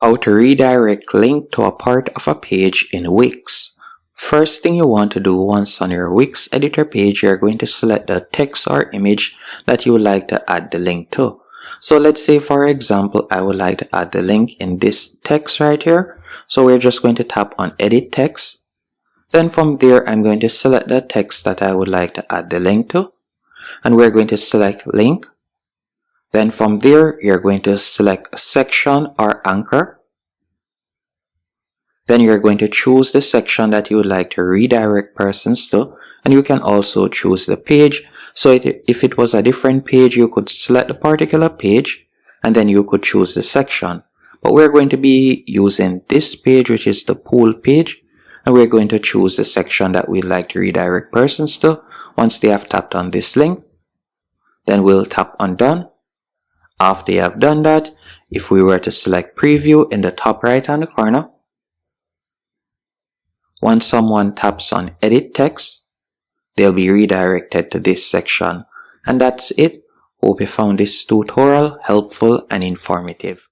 How to redirect link to a part of a page in Wix. First thing you want to do once on your Wix editor page, you're going to select the text or image that you would like to add the link to. So let's say, for example, I would like to add the link in this text right here. So we're just going to tap on edit text. Then from there, I'm going to select the text that I would like to add the link to. And we're going to select link. Then from there, you're going to select section or anchor. Then you're going to choose the section that you would like to redirect persons to. And you can also choose the page. So if it was a different page, you could select the particular page and then you could choose the section. But we're going to be using this page, which is the pool page. And we're going to choose the section that we'd like to redirect persons to. Once they have tapped on this link, then we'll tap on done. After you have done that, if we were to select preview in the top right hand corner, once someone taps on edit text, they'll be redirected to this section. And that's it. Hope you found this tutorial helpful and informative.